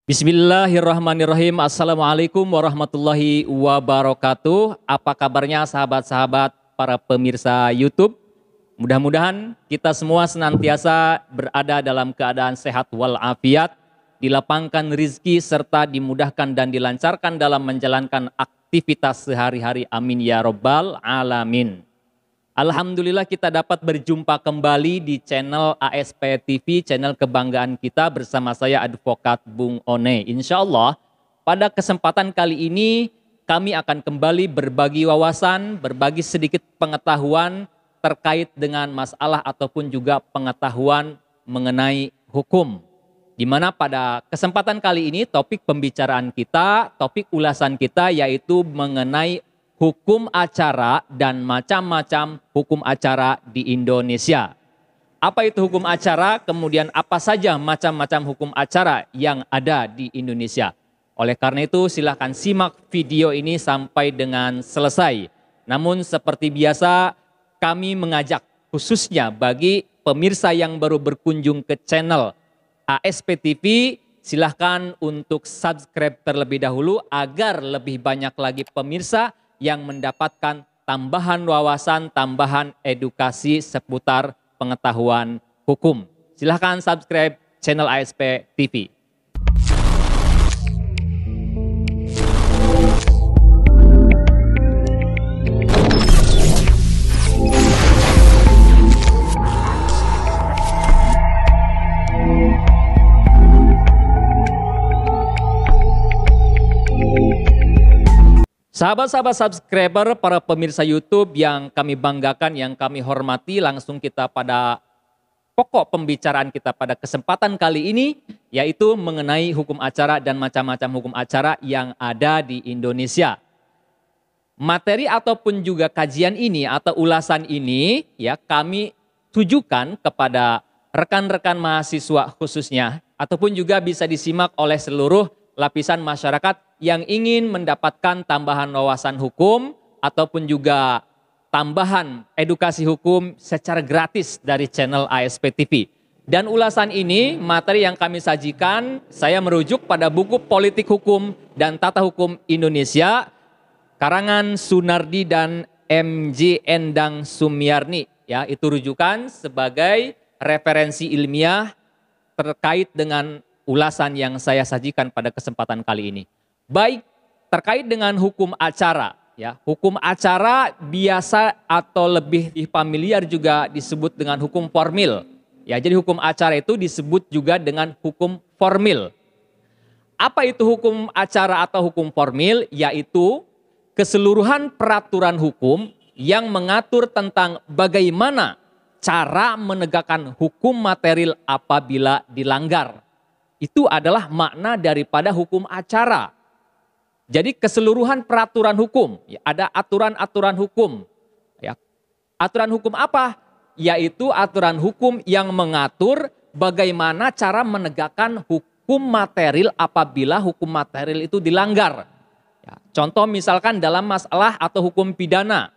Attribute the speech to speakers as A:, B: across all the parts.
A: Bismillahirrahmanirrahim. Assalamualaikum warahmatullahi wabarakatuh. Apa kabarnya sahabat-sahabat para pemirsa YouTube? Mudah-mudahan kita semua senantiasa berada dalam keadaan sehat walafiat, dilapangkan rizki serta dimudahkan dan dilancarkan dalam menjalankan aktivitas sehari-hari. Amin ya robbal alamin. Alhamdulillah kita dapat berjumpa kembali di channel ASP TV, channel kebanggaan kita bersama saya Advokat Bung One. Insya Allah pada kesempatan kali ini kami akan kembali berbagi wawasan, berbagi sedikit pengetahuan terkait dengan masalah ataupun juga pengetahuan mengenai hukum. Di mana pada kesempatan kali ini topik pembicaraan kita, topik ulasan kita yaitu mengenai hukum acara dan macam-macam hukum acara di Indonesia. Apa itu hukum acara? Kemudian apa saja macam-macam hukum acara yang ada di Indonesia? Oleh karena itu silahkan simak video ini sampai dengan selesai. Namun seperti biasa kami mengajak khususnya bagi pemirsa yang baru berkunjung ke channel ASP TV, silahkan untuk subscribe terlebih dahulu agar lebih banyak lagi pemirsa yang mendapatkan tambahan wawasan, tambahan edukasi seputar pengetahuan hukum. Silahkan subscribe channel ASP TV. Sahabat-sahabat subscriber, para pemirsa YouTube yang kami banggakan, yang kami hormati, langsung kita pada pokok pembicaraan kita pada kesempatan kali ini, yaitu mengenai hukum acara dan macam-macam hukum acara yang ada di Indonesia. Materi ataupun juga kajian ini atau ulasan ini ya kami tujukan kepada rekan-rekan mahasiswa khususnya, ataupun juga bisa disimak oleh seluruh lapisan masyarakat yang ingin mendapatkan tambahan wawasan hukum ataupun juga tambahan edukasi hukum secara gratis dari channel ASP TV. Dan ulasan ini, materi yang kami sajikan, saya merujuk pada buku Politik Hukum dan Tata Hukum Indonesia, karangan Sunardi dan MJ Endang Sumyarni. Ya, itu rujukan sebagai referensi ilmiah terkait dengan ulasan yang saya sajikan pada kesempatan kali ini. Baik, terkait dengan hukum acara, ya, hukum acara biasa atau lebih familiar juga disebut dengan hukum formil. Ya, jadi hukum acara itu disebut juga dengan hukum formil. Apa itu hukum acara atau hukum formil? Yaitu keseluruhan peraturan hukum yang mengatur tentang bagaimana cara menegakkan hukum material apabila dilanggar. Itu adalah makna daripada hukum acara. Jadi keseluruhan peraturan hukum, ya, ada aturan-aturan hukum. Ya. Aturan hukum apa? Yaitu aturan hukum yang mengatur bagaimana cara menegakkan hukum material apabila hukum material itu dilanggar. Ya. Contoh misalkan dalam masalah atau hukum pidana.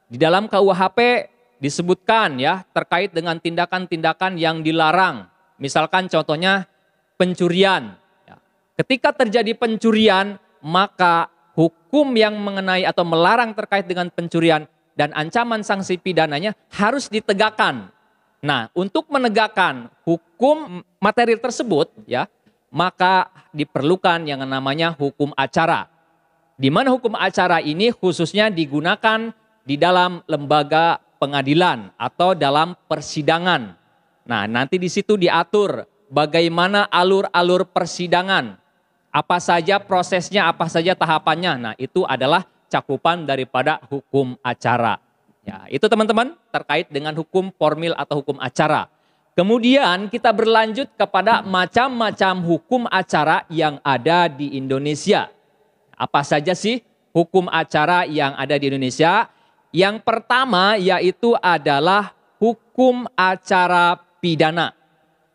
A: Di dalam KUHP disebutkan ya terkait dengan tindakan-tindakan yang dilarang. Misalkan contohnya pencurian. Ya. Ketika terjadi pencurian, maka hukum yang mengenai atau melarang terkait dengan pencurian dan ancaman sanksi pidananya harus ditegakkan. Nah, untuk menegakkan hukum material tersebut, ya, maka diperlukan yang namanya hukum acara. Di mana hukum acara ini khususnya digunakan di dalam lembaga pengadilan atau dalam persidangan. Nah, nanti di situ diatur bagaimana alur-alur persidangan. Apa saja prosesnya, apa saja tahapannya. Nah, itu adalah cakupan daripada hukum acara. Ya, itu teman-teman terkait dengan hukum formil atau hukum acara. Kemudian kita berlanjut kepada macam-macam hukum acara yang ada di Indonesia. Apa saja sih hukum acara yang ada di Indonesia? Yang pertama yaitu adalah hukum acara pidana.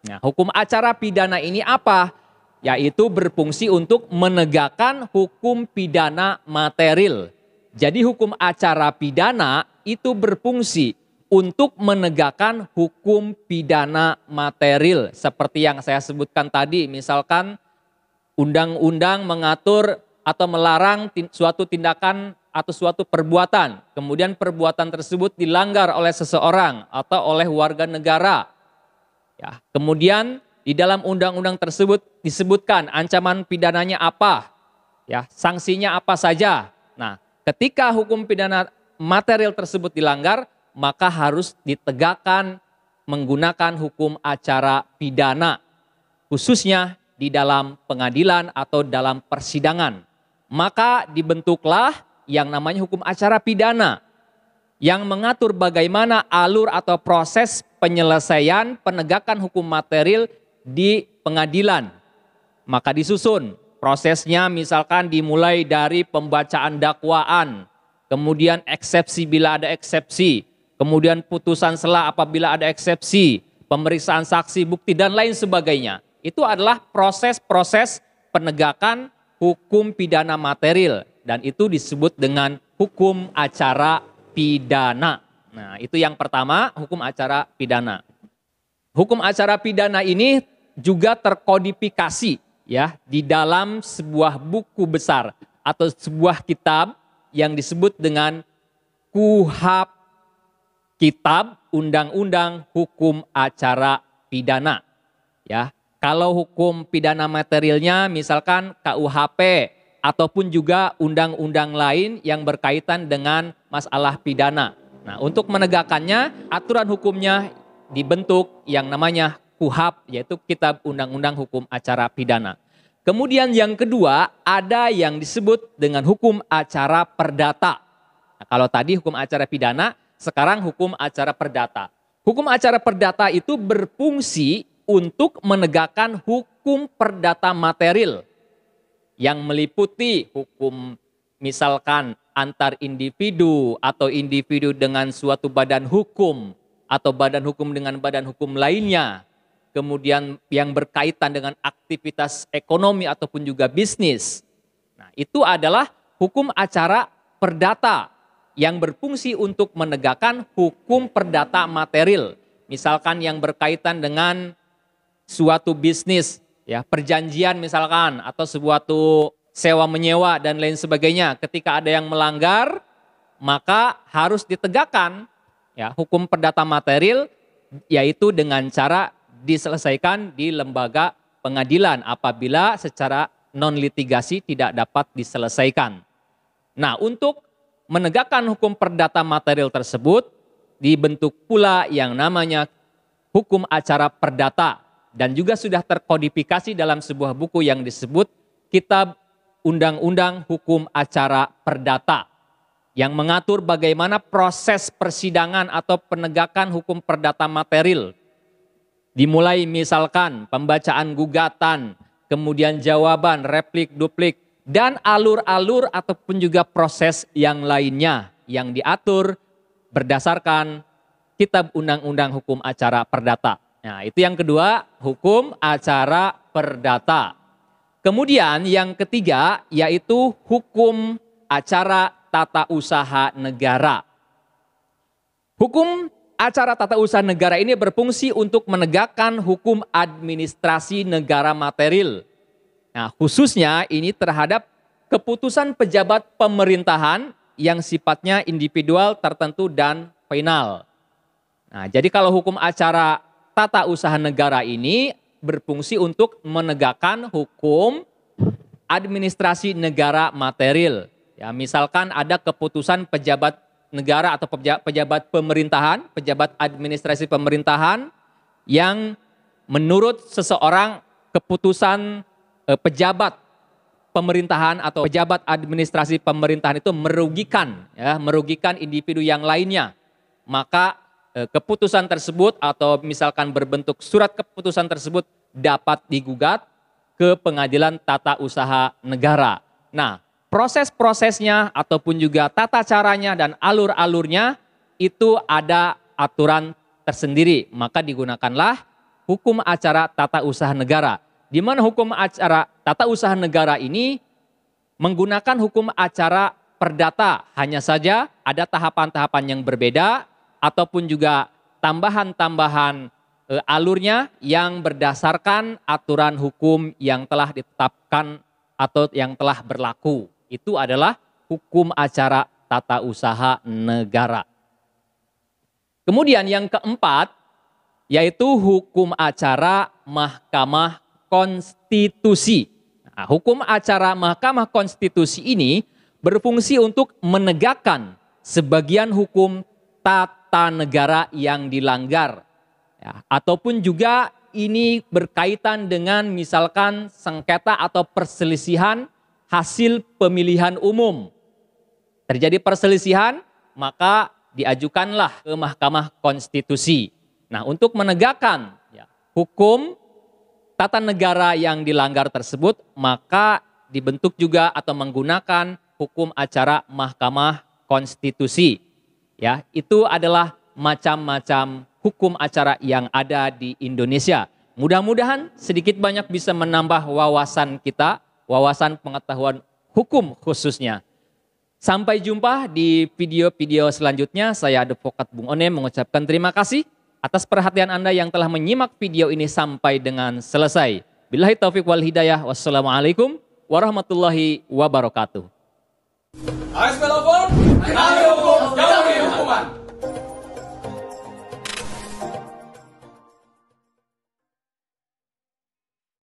A: Nah, hukum acara pidana ini apa? Yaitu berfungsi untuk menegakkan hukum pidana material. Jadi hukum acara pidana itu berfungsi untuk menegakkan hukum pidana material. Seperti yang saya sebutkan tadi, misalkan undang-undang mengatur atau melarang suatu tindakan atau suatu perbuatan, kemudian perbuatan tersebut dilanggar oleh seseorang atau oleh warga negara. Ya, kemudian di dalam undang-undang tersebut disebutkan ancaman pidananya apa, ya, sanksinya apa saja. Nah, ketika hukum pidana material tersebut dilanggar, maka harus ditegakkan menggunakan hukum acara pidana, khususnya di dalam pengadilan atau dalam persidangan. Maka dibentuklah yang namanya hukum acara pidana yang mengatur bagaimana alur atau proses penyelesaian penegakan hukum material di pengadilan. Maka disusun prosesnya, misalkan dimulai dari pembacaan dakwaan, kemudian eksepsi bila ada eksepsi, kemudian putusan sela apabila ada eksepsi, pemeriksaan saksi, bukti, dan lain sebagainya. Itu adalah proses-proses penegakan hukum pidana material, dan itu disebut dengan hukum acara pidana. Nah, itu yang pertama, hukum acara pidana. Hukum acara pidana ini juga terkodifikasi ya di dalam sebuah buku besar atau sebuah kitab yang disebut dengan KUHP, Kitab Undang-Undang Hukum Acara Pidana. Ya, kalau hukum pidana materialnya misalkan KUHP ataupun juga undang-undang lain yang berkaitan dengan masalah pidana. Nah, untuk menegakkannya, aturan hukumnya dibentuk yang namanya KUHP, yaitu Kitab Undang-Undang Hukum Acara Pidana. Kemudian yang kedua, ada yang disebut dengan hukum acara perdata. Nah, kalau tadi hukum acara pidana, sekarang hukum acara perdata. Hukum acara perdata itu berfungsi untuk menegakkan hukum perdata material yang meliputi hukum misalkan antar individu atau individu dengan suatu badan hukum atau badan hukum dengan badan hukum lainnya. Kemudian yang berkaitan dengan aktivitas ekonomi ataupun juga bisnis. Nah, itu adalah hukum acara perdata yang berfungsi untuk menegakkan hukum perdata material. Misalkan yang berkaitan dengan suatu bisnis, ya, perjanjian misalkan atau suatu sewa menyewa dan lain sebagainya. Ketika ada yang melanggar, maka harus ditegakkan ya hukum perdata material, yaitu dengan cara diselesaikan di lembaga pengadilan apabila secara non litigasi tidak dapat diselesaikan. Nah, untuk menegakkan hukum perdata material tersebut dibentuk pula yang namanya hukum acara perdata dan juga sudah terkodifikasi dalam sebuah buku yang disebut Kitab Undang-Undang Hukum Acara Perdata yang mengatur bagaimana proses persidangan atau penegakan hukum perdata material. Dimulai misalkan pembacaan gugatan, kemudian jawaban, replik, duplik, dan alur-alur ataupun juga proses yang lainnya yang diatur berdasarkan Kitab Undang-Undang Hukum Acara Perdata. Nah, itu yang kedua, hukum acara perdata. Kemudian yang ketiga yaitu hukum acara tata usaha negara. Hukum acara tata usaha negara ini berfungsi untuk menegakkan hukum administrasi negara material. Nah, khususnya ini terhadap keputusan pejabat pemerintahan yang sifatnya individual, tertentu, dan final. Nah, jadi kalau hukum acara tata usaha negara ini berfungsi untuk menegakkan hukum administrasi negara material. Ya, misalkan ada keputusan pejabat negara atau pejabat pemerintahan, pejabat administrasi pemerintahan yang menurut seseorang keputusan pejabat pemerintahan atau pejabat administrasi pemerintahan itu merugikan, ya, merugikan individu yang lainnya. Maka keputusan tersebut atau misalkan berbentuk surat keputusan tersebut dapat digugat ke pengadilan tata usaha negara. Nah, proses-prosesnya ataupun juga tata caranya dan alur-alurnya itu ada aturan tersendiri. Maka digunakanlah hukum acara tata usaha negara. Di mana hukum acara tata usaha negara ini menggunakan hukum acara perdata. Hanya saja ada tahapan-tahapan yang berbeda ataupun juga tambahan-tambahan alurnya yang berdasarkan aturan hukum yang telah ditetapkan atau yang telah berlaku. Itu adalah hukum acara tata usaha negara. Kemudian yang keempat, yaitu hukum acara Mahkamah Konstitusi. Nah, hukum acara Mahkamah Konstitusi ini berfungsi untuk menegakkan sebagian hukum tata negara yang dilanggar. Ya, ataupun juga ini berkaitan dengan misalkan sengketa atau perselisihan hasil pemilihan umum. Terjadi perselisihan, maka diajukanlah ke Mahkamah Konstitusi. Nah, untuk menegakkan hukum tata negara yang dilanggar tersebut, maka dibentuk juga atau menggunakan hukum acara Mahkamah Konstitusi. Ya, itu adalah macam-macam hukum acara yang ada di Indonesia. Mudah-mudahan sedikit banyak bisa menambah wawasan kita, wawasan pengetahuan hukum khususnya. Sampai jumpa di video-video selanjutnya. Saya Advokat Bung Onim mengucapkan terima kasih atas perhatian Anda yang telah menyimak video ini sampai dengan selesai. Billahi taufiq wal hidayah. Wassalamualaikum warahmatullahi wabarakatuh.